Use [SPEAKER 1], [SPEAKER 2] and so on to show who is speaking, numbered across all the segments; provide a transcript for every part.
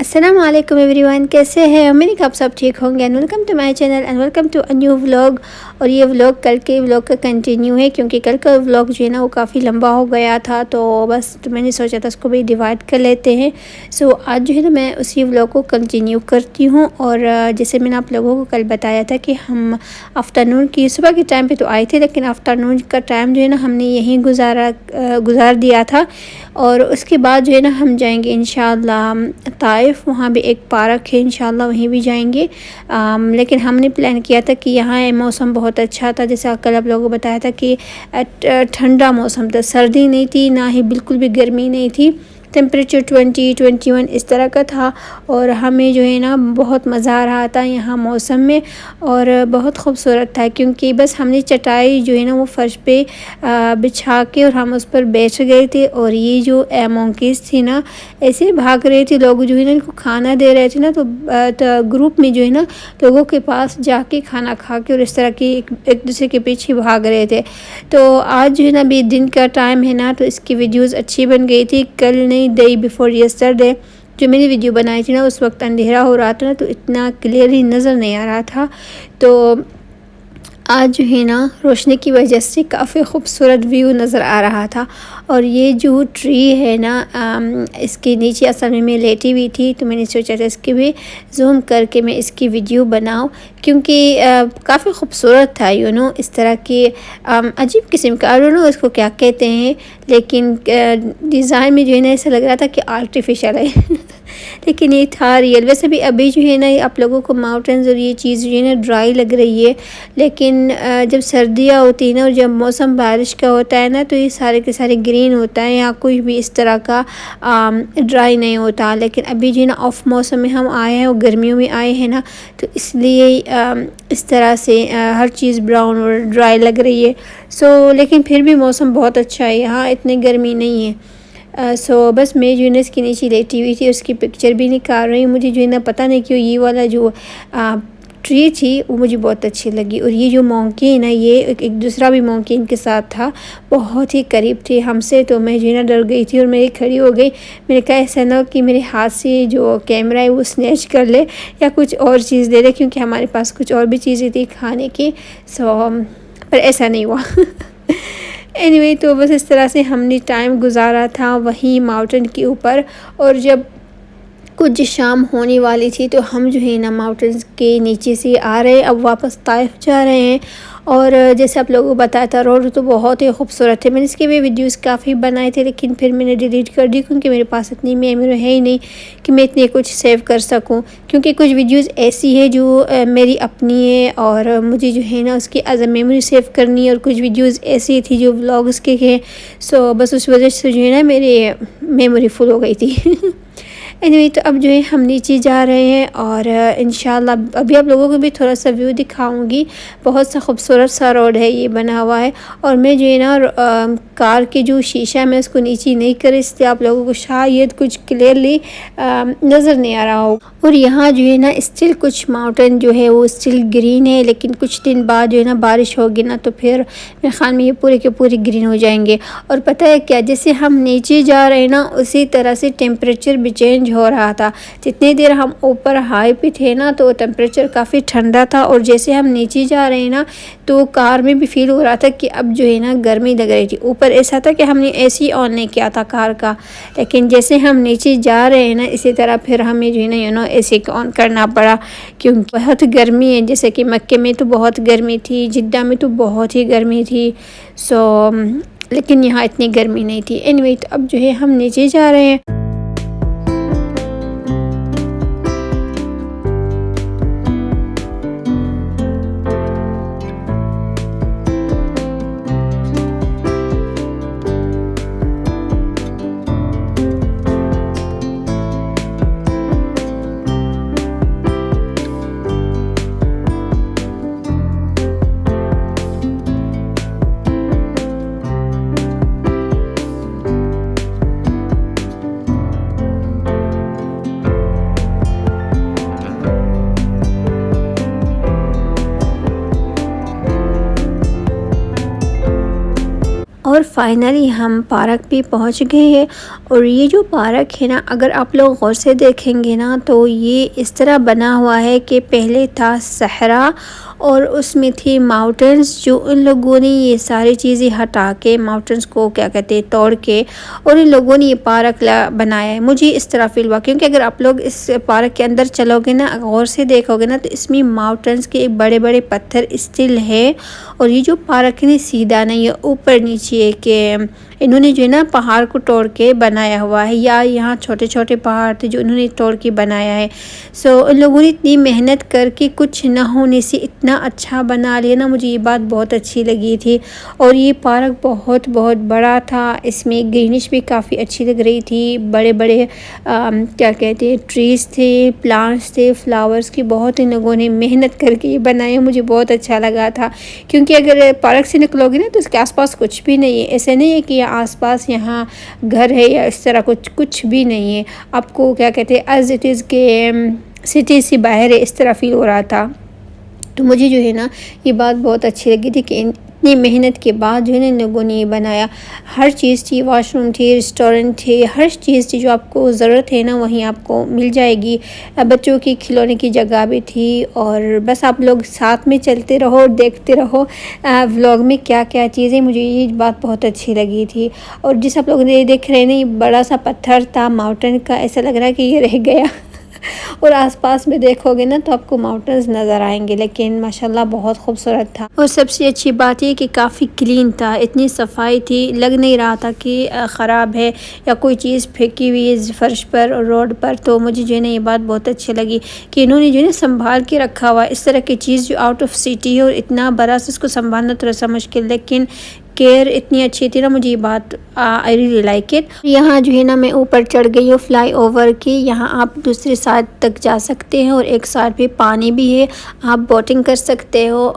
[SPEAKER 1] अस्सलामु अलैकुम एवरीवन, कैसे हैं? उम्मीद कि आप सब ठीक होंगे। And welcome to my channel and welcome to a new vlog. और ये व्लॉग कल के व्लॉग का कंटिन्यू है, क्योंकि कल का व्लॉग जो है ना वो काफ़ी लंबा हो गया था, तो मैंने सोचा था उसको भी डिवाइड कर लेते हैं। सो आज जो है ना मैं उसी व्लॉग को कंटिन्यू करती हूँ। और जैसे मैंने आप लोगों को कल बताया था कि हम आफ्टरनून की सुबह के टाइम पे तो आए थे, लेकिन आफ्टरनून का टाइम जो है ना हमने यहीं गुजार दिया था। और उसके बाद जो है ना हम जाएंगे इंशाअल्लाह ताइफ। वहाँ भी एक पार्क है, इंशाअल्लाह वहीं भी जाएंगे। लेकिन हमने प्लान किया था कि यहाँ मौसम बहुत अच्छा था, जैसे कल आप लोगों को बताया था कि ठंडा मौसम था, सर्दी नहीं थी ना ही बिल्कुल भी गर्मी नहीं थी। टेम्परेचर 20-21 इस तरह का था। और हमें जो है ना बहुत मज़ा आ रहा था यहाँ मौसम में, और बहुत खूबसूरत था, क्योंकि बस हमने चटाई जो है ना वो फर्श पे बिछा के और हम उस पर बैठ गए थे। और ये जो मंकीज़ थी ना ऐसे भाग रहे थे, लोग जो है ना इनको खाना दे रहे थे ना, तो ग्रुप में जो है ना लोगों के पास जाके खाना खा के और इस तरह की एक दूसरे के पीछे भाग रहे थे। तो आज जो है ना अभी दिन का टाइम है ना, तो इसकी वीडियोज़ अच्छी बन गई थी। कल नहीं, डे बिफोर यस्टरडे जो मैंने वीडियो बनाई थी ना उस वक्त अंधेरा हो रहा था ना, तो इतना क्लियरली नज़र नहीं आ रहा था। तो आज जो है ना रोशनी की वजह से काफ़ी खूबसूरत व्यू नज़र आ रहा था। और ये जो ट्री है ना इसके नीचे असल में मैं लेटी हुई थी, तो मैंने सोचा था इसकी भी जूम करके मैं इसकी वीडियो बनाऊं, क्योंकि काफ़ी खूबसूरत था। इस तरह के अजीब किस्म का, आई डोंट नो इसको क्या कहते हैं, लेकिन डिज़ाइन में जो है ना ऐसा लग रहा था कि आर्टिफिशियल है लेकिन ये था रियल। वैसे भी अभी जो है ना आप लोगों को माउंटेन्स और ये चीज़ जो है ना ड्राई लग रही है, लेकिन जब सर्दियाँ होती है ना और जब मौसम बारिश का होता है ना, तो ये सारे के सारे ग्रीन होता है, यहाँ कुछ भी इस तरह का ड्राई नहीं होता। लेकिन अभी जो है ना ऑफ मौसम में हम आए हैं और गर्मियों में आए हैं ना, तो इसलिए इस तरह से हर चीज़ ब्राउन और ड्राई लग रही है। लेकिन फिर भी मौसम बहुत अच्छा है, यहाँ इतनी गर्मी नहीं है। बस मैं जो है ना इसके नीचे लेटी हुई थी, उसकी पिक्चर भी निकाल रही हूँ। मुझे जो है ना पता नहीं क्यों ये वाला जो ट्री थी वो मुझे बहुत अच्छी लगी। और ये जो मोंकी है ना, ये एक दूसरा भी मोंकी इनके साथ था, बहुत ही करीब थे हमसे। तो मैं जो है ना डर गई थी और मैं खड़ी हो गई। मैंने कहा ऐसा ना कि मेरे हाथ से जो कैमरा है वो स्नैच कर ले या कुछ और चीज़ दे दे, क्योंकि हमारे पास कुछ और भी चीज़ें थी खाने की। पर ऐसा नहीं हुआ एनीवे, तो बस इस तरह से हमने टाइम गुजारा था वहीं माउंटेन के ऊपर। और जब कुछ शाम होने वाली थी, तो हम जो है ना माउंटेन्स के नीचे से आ रहे, अब वापस ताइफ जा रहे हैं। और जैसे आप लोगों को बताया था, रोड तो बहुत ही खूबसूरत है। मैंने इसके भी वीडियोस काफ़ी बनाए थे, लेकिन फिर मैंने डिलीट कर दी, क्योंकि मेरे पास इतनी मेमोरी है ही नहीं कि मैं इतने कुछ सेव कर सकूं। क्योंकि कुछ वीडियोस ऐसी है जो मेरी अपनी है और मुझे जो है ना उसकी एज अ मेमोरी सेव करनी है, और कुछ वीडियोज़ ऐसी थी जो व्लॉग्स के हैं। बस उस वजह से जो है ना मेरी मेमोरी फुल हो गई थी एनीवे, तो अब जो है हम नीचे जा रहे हैं, और इंशाल्लाह अभी आप लोगों को भी थोड़ा सा व्यू दिखाऊंगी। बहुत सा खूबसूरत सा रोड है ये बना हुआ है। और मैं जो है ना कार की जो शीशा है मैं उसको नीचे नहीं कर, इसलिए आप लोगों को शायद कुछ क्लियरली नज़र नहीं आ रहा हो। और यहाँ जो है ना स्टिल कुछ माउंटेन जो है वो स्टिल ग्रीन है, लेकिन कुछ दिन बाद जो है ना बारिश होगी ना, तो फिर मेरे ख्याल में ये पूरे के पूरे ग्रीन हो जाएंगे। और पता है क्या, जैसे हम नीचे जा रहे हैं ना उसी तरह से टेम्परेचर भी चेंज हो रहा था। जितनी देर हम ऊपर हाई पे थे ना, तो टेम्परेचर काफ़ी ठंडा था, और जैसे हम नीचे जा रहे हैं ना, तो कार में भी फील हो रहा था कि अब जो है ना गर्मी लग रही थी। ऊपर ऐसा था कि हमने एसी ऑन नहीं किया था कार का, लेकिन जैसे हम नीचे जा रहे हैं ना इसी तरह फिर हमें जो है ना एसी को ऑन करना पड़ा, क्योंकि बहुत गर्मी है। जैसे कि मक्के में तो बहुत गर्मी थी, जिद्दा में तो बहुत ही गर्मी थी। लेकिन यहाँ इतनी गर्मी नहीं थी। एनीवे, तो अब जो है हम नीचे जा रहे हैं। और फाइनली हम पार्क भी पहुंच गए हैं। और ये जो पार्क है ना, अगर आप लोग गौर से देखेंगे ना तो ये इस तरह बना हुआ है कि पहले था सहरा और उसमें थी माउंटेंस, जो उन लोगों ने ये सारी चीज़ें हटा के माउंटेंस को क्या कहते हैं तोड़ के और इन लोगों ने ये पार्क बनाया है। मुझे इस तरह फील हुआ क्योंकि अगर आप लोग इस पार्क के अंदर चलोगे ना, गौर से देखोगे ना, तो इसमें माउंटेंस के एक बड़े बड़े पत्थर स्टिल है। और ये जो पार्क है सीधा नहीं है, ऊपर नीचे है कि इन्होंने जो है ना पहाड़ को तोड़ के बनाया हुआ है, या यहाँ छोटे छोटे पहाड़ थे जो इन्होंने तोड़ के बनाया है। सो उन लोगों ने इतनी मेहनत करके कुछ ना होने से इतना अच्छा बना लिया ना, मुझे ये बात बहुत अच्छी लगी थी। और ये पार्क बहुत बहुत बड़ा था, इसमें ग्रीनिश भी काफ़ी अच्छी लग रही थी, बड़े बड़े क्या कहते हैं ट्रीज़ थे, प्लांट्स थे, फ्लावर्स की बहुत इन लोगों ने मेहनत करके ये बनाया। मुझे बहुत अच्छा लगा था क्योंकि अगर पार्क से निकलोगे ना तो इसके आसपास कुछ भी नहीं है। ऐसे नहीं है कि आसपास यहाँ घर है या इस तरह कुछ भी नहीं है। आपको क्या कहते हैं एज इट इज़ के सिटी से बाहर है, इस तरह फील हो रहा था। तो मुझे जो है ना ये बात बहुत अच्छी लगी थी कि इतनी मेहनत के बाद जो है ना इन लोगों ने ये बनाया। हर चीज़ थी, वॉशरूम थी, रेस्टोरेंट थे, हर चीज़ थी जो आपको ज़रूरत है ना वहीं आपको मिल जाएगी। बच्चों की खिलौने की जगह भी थी। और बस आप लोग साथ में चलते रहो और देखते रहो व्लॉग में क्या क्या चीज़ें। मुझे ये बात बहुत अच्छी लगी थी। और जिस आप लोग ये देख रहे हैं ना, ये बड़ा सा पत्थर था माउंटेन का, ऐसा लग रहा है कि ये रह गया और आसपास में देखोगे ना तो आपको माउंटेन्स नज़र आएंगे, लेकिन माशाल्लाह बहुत खूबसूरत था। और सबसे अच्छी बात ये कि काफ़ी क्लीन था, इतनी सफाई थी, लग नहीं रहा था कि ख़राब है या कोई चीज़ फेंकी हुई है फर्श पर और रोड पर। तो मुझे जो है ना ये बात बहुत अच्छी लगी कि इन्होंने जो है ना संभाल के रखा हुआ। इस तरह की चीज़ जो आउट ऑफ सिटी है और इतना बड़ा से इसको संभालना थोड़ा सा मुश्किल, लेकिन केयर इतनी अच्छी थी ना, मुझे ये बात आई रियली लाइक इट। यहाँ जो है ना मैं ऊपर चढ़ गई हूँ फ्लाई ओवर की। यहाँ आप दूसरी साइड तक जा सकते हैं और एक साइड पे पानी भी है, आप बोटिंग कर सकते हो।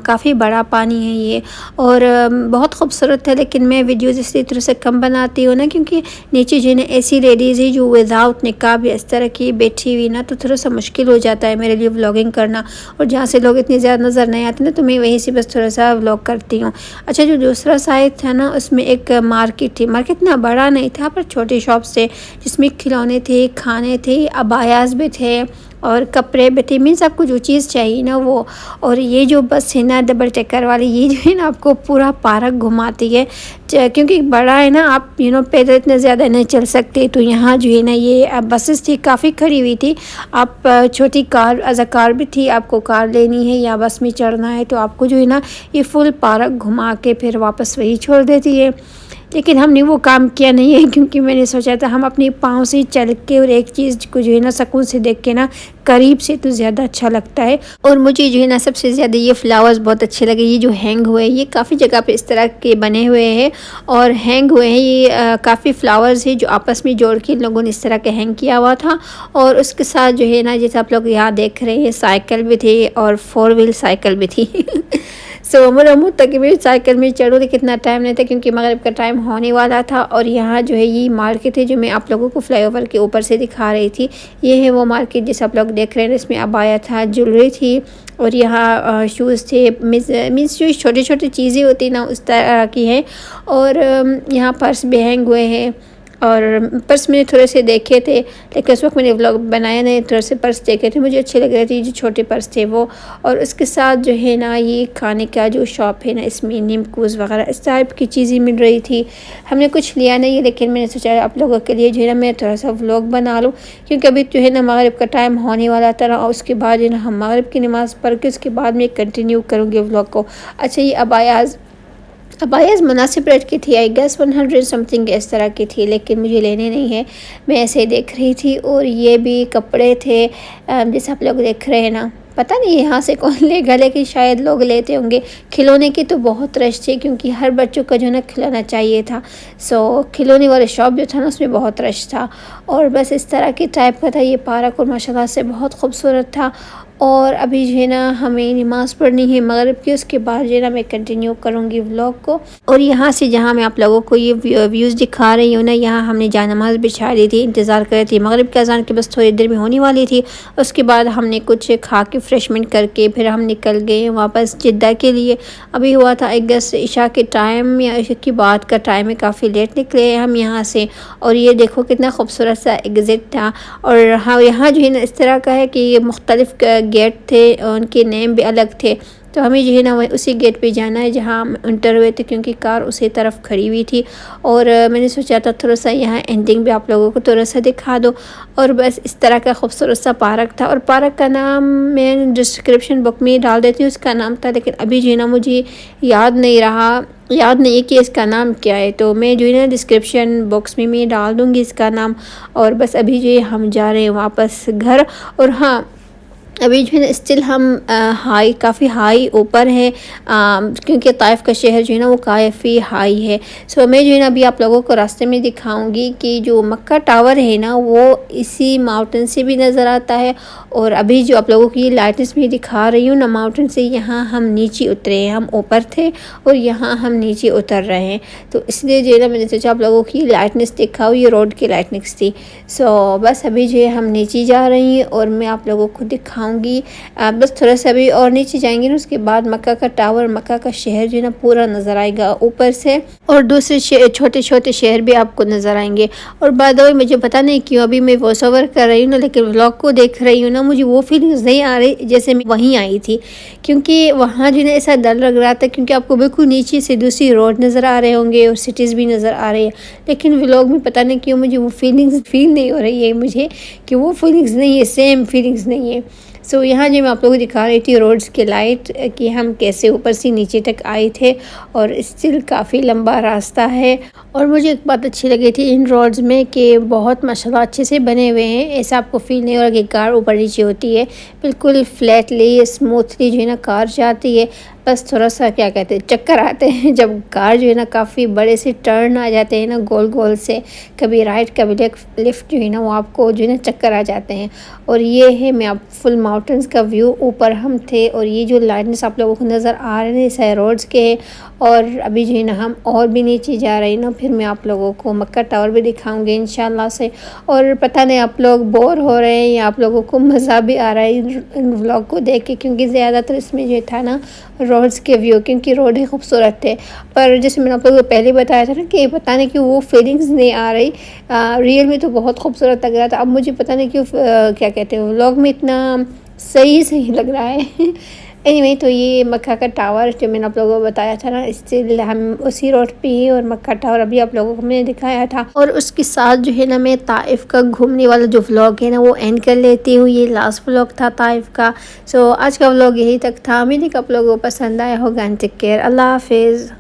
[SPEAKER 1] काफ़ी बड़ा पानी है ये और बहुत खूबसूरत है। लेकिन मैं वीडियोज़ इसी तरह से कम बनाती हूँ ना, क्योंकि नीचे जो है ना ऐसी लेडीज़ है जो विदाउट निकाब इस तरह की बैठी हुई ना, तो थोड़ा सा मुश्किल हो जाता है मेरे लिए व्लॉगिंग करना। और जहाँ से लोग इतने ज़्यादा नज़र नहीं आते ना, तो मैं वहीं से बस थोड़ा सा व्लॉग करती हूँ। अच्छा, जो दूसरा साइड था ना उसमें एक मार्केट थी। मार्केट इतना बड़ा नहीं था पर छोटे शॉप्स थे जिसमें खिलौने थे, खाने थे, अबायास भी थे और कपड़े भी थे। मीन्स आपको जो चीज़ चाहिए ना वो। और ये जो बस है ना डबल टेकर वाली, ये जो है ना आपको पूरा पार्क घुमाती है क्योंकि बड़ा है ना, आप पैदल इतने ज़्यादा नहीं चल सकते। तो यहाँ जो है ना ये बसेस थी, काफ़ी खड़ी हुई थी। आप छोटी कार एज अ कार भी थी, आपको कार लेनी है या बस में चढ़ना है तो आपको जो है ना ये फुल पार्क घुमा के फिर वापस वही छोड़ देती है। लेकिन हमने वो काम किया नहीं है क्योंकि मैंने सोचा था हम अपने पाँव से चल के और एक चीज़ को जो है ना सुकून से देख के ना करीब से तो ज़्यादा अच्छा लगता है। और मुझे जो है ना सबसे ज़्यादा ये फ्लावर्स बहुत अच्छे लगे। ये जो हैंग हुए हैं, ये काफ़ी जगह पे इस तरह के बने हुए हैं और हैंग हुए हैं। ये काफ़ी फ्लावर्स है जो आपस में जोड़ के इन लोगों ने इस तरह के हैंग किया हुआ था। और उसके साथ जो है ना जैसे आप लोग यहाँ देख रहे हैं साइकिल भी थी और 4 व्हील साइकिल भी थी सो मेरा मुँह तक भी साइकिल में चढ़ो, लेकिन इतना टाइम नहीं था क्योंकि मगरिब का टाइम होने वाला था। और यहाँ जो है ये मार्केट है जो मैं आप लोगों को फ्लाईओवर के ऊपर से दिखा रही थी। ये है वो मार्केट जिसे आप लोग देख रहे हैं। इसमें अबाया था, ज्वेलरी थी और यहाँ शूज़ थे। मीन्स जो छोटी छोटी चीज़ें होती ना उस तरह की है। और यहाँ पर्स भी हैंग हुए हैं और पर्स मैंने थोड़े से देखे थे, लेकिन उस वक्त मैंने व्लॉग बनाया नहीं। थोड़े से पर्स देखे थे, मुझे अच्छे लग रहे थे जो छोटे पर्स थे वो। और उसके साथ जो है ना ये खाने का जो शॉप है ना, इसमें निमकूस वगैरह इस टाइप की चीज़ें मिल रही थी। हमने कुछ लिया नहीं है, लेकिन मैंने सोचा आप लोगों के लिए जो है ना मैं थोड़ा सा व्लॉग बना लूँ क्योंकि अभी जो है ना मगरिब का टाइम होने वाला था। और उसके बाद जो है ना हम मगरिब की नमाज़ पढ़ के उसके बाद मैं कंटिन्यू करूँगी व्लॉग को। अच्छा, ये अबायाज़ मुनासिब रेट की थी, आई गेस 100 समथिंग इस तरह की थी, लेकिन मुझे लेने नहीं है, मैं ऐसे ही देख रही थी। और ये भी कपड़े थे जैसे आप लोग देख रहे हैं ना, पता नहीं यहाँ से कौन लेगा, लेकिन शायद लोग लेते होंगे। खिलौने की तो बहुत रश थी क्योंकि हर बच्चों का जो ना खिलौना चाहिए था। सो खिलौने वाले शॉप जो था ना उसमें बहुत रश था। और बस इस तरह की टाइप का था ये पार्क और माशाल्लाह से बहुत खूबसूरत था। और अभी जो है ना हमें नमाज़ पढ़नी है मगरिब की, उसके बाद जो है ना मैं कंटिन्यू करूँगी व्लॉग को। और यहाँ से जहाँ मैं आप लोगों को ये व्यूज़ दिखा रही हूँ ना, यहाँ हमने जान नमाज़ बिछा दी थी, इंतज़ार कर रही थी मगरिब के अज़ान की, बस थोड़ी देर में होने वाली थी। उसके बाद हमने कुछ खा के फ्रेशमेंट करके फिर हम निकल गए वापस जिद्दा के लिए। अभी हुआ था 1 गस्त इशा के टाइम या इशा की बात का टाइम है, काफ़ी लेट निकले हम यहाँ से। और ये देखो कितना खूबसूरत सा एग्ज़िट था। और हाँ, यहाँ जो है ना इस तरह का है कि ये मुख्तलिफ़ गेट थे, उनके नेम भी अलग थे। तो हमें जो है ना वही उसी गेट पे जाना है जहाँ हम इंटर हुए थे, क्योंकि कार उसी तरफ खड़ी हुई थी। और मैंने सोचा था थोड़ा सा यहाँ एंडिंग भी आप लोगों को थोड़ा सा दिखा दो। और बस इस तरह का खूबसूरत सा पार्क था। और पार्क का नाम मैं डिस्क्रिप्शन बुक में डाल देती हूँ, उसका नाम था, लेकिन अभी जो है ना मुझे याद नहीं है कि इसका नाम क्या है। तो मैं जो है ना डिस्क्रिप्शन बॉक्स में मैं डाल दूँगी इसका नाम। और बस अभी जो है हम जा रहे हैं वापस घर। और हाँ, अभी जो है ना स्टिल हम काफ़ी हाई ऊपर है, क्योंकि ताइफ का शहर जो है ना वो काफ़ी हाई है। सो मैं जो है ना अभी आप लोगों को रास्ते में दिखाऊंगी कि जो मक्का टावर है ना वो इसी माउंटेन से भी नज़र आता है। और अभी जो आप लोगों को ये लाइट्स में दिखा रही हूँ ना माउंटेन से, यहाँ हम नीचे उतरे हैं, हम ऊपर थे और यहाँ हम नीचे उतर रहे हैं। तो इसलिए जो है ना मैंने सोचा आप लोगों की लाइटनेस दिखाऊँ, ये रोड की लाइटनेस थी। सो बस अभी जो है हम नीचे जा रही हैं और मैं आप लोगों को दिखाऊंगी। बस थोड़ा सा भी और नीचे जाएंगे ना, उसके बाद मक्का का टावर, मक्का का शहर जो है ना पूरा नज़र आएगा ऊपर से। और दूसरे छोटे छोटे शहर भी आपको नज़र आएंगे। और बाय द वे मुझे पता नहीं क्यों अभी मैं वॉइस ओवर कर रही हूँ ना, लेकिन व्लॉग को देख रही हूँ ना, मुझे वो फीलिंग्स नहीं आ रही जैसे मैं वहीं आई थी। क्योंकि वहाँ जो है ना ऐसा डर लग रहा था, क्योंकि आपको बिल्कुल नीचे से दूसरी रोड नज़र आ रहे होंगे और सिटीज़ भी नज़र आ रही है। लेकिन व्लॉग में पता नहीं क्यों मुझे वो फीलिंग्स फील नहीं हो रही है, मुझे कि वो फीलिंग्स नहीं है, सेम फीलिंग्स नहीं है। सो यहाँ जो मैं आप लोगों को दिखा रही थी रोड्स के लाइट कि हम कैसे ऊपर से नीचे तक आए थे। और स्टिल काफ़ी लंबा रास्ता है। और मुझे एक बात अच्छी लगी थी इन रोड्स में कि बहुत माशाल्लाह अच्छे से बने हुए हैं, ऐसा आपको फील नहीं हो रहा कि कार ऊपर नीचे होती है। बिल्कुल फ्लैटली स्मूथली जो है ना कार जाती है। बस थोड़ा सा क्या कहते हैं चक्कर आते हैं जब कार जो है ना काफ़ी बड़े से टर्न आ जाते हैं ना गोल गोल से, कभी राइट कभी लेफ्ट जो है ना वो आपको जो है ना चक्कर आ जाते हैं। और ये है मैं आप फुल माउंटेंस का व्यू, ऊपर हम थे और ये जो लाइन्स आप लोगों को नज़र आ रहे हैं सारे रोड्स के। और अभी जो है ना हम और भी नीचे जा रहे हैं ना, फिर मैं आप लोगों को मक्का टावर भी दिखाऊंगी इंशाल्लाह से। और पता नहीं आप लोग बोर हो रहे हैं या आप लोगों को मज़ा भी आ रहा है इन व्लॉग को देख के, क्योंकि ज़्यादातर इसमें जो था ना रोड्स के व्यू, क्योंकि रोड ही खूबसूरत थे। पर जैसे मैंने आप लोगों को पहले बताया था ना कि पता नहीं क्यों वो फीलिंग्स नहीं आ रही, रियल में तो बहुत खूबसूरत लग रहा था। अब मुझे पता नहीं क्यों क्या कहते हैं व्लॉग में इतना सही लग रहा है। एनीवे तो ये मक्का का टावर जो मैंने आप लोगों को बताया था ना, स्टिल हम उसी रोड पे ही। और मक्का टावर अभी आप लोगों को मैंने दिखाया था। और उसके साथ जो है ना मैं ताइफ का घूमने वाला जो व्लॉग है ना वो एंड कर लेती हूँ। ये लास्ट व्लॉग था ताइफ का। सो आज का व्लॉग यही तक था। उम्मीद है कि आप लोगों को पसंद आया होगा। टेक केयर, अल्लाह हाफिज़।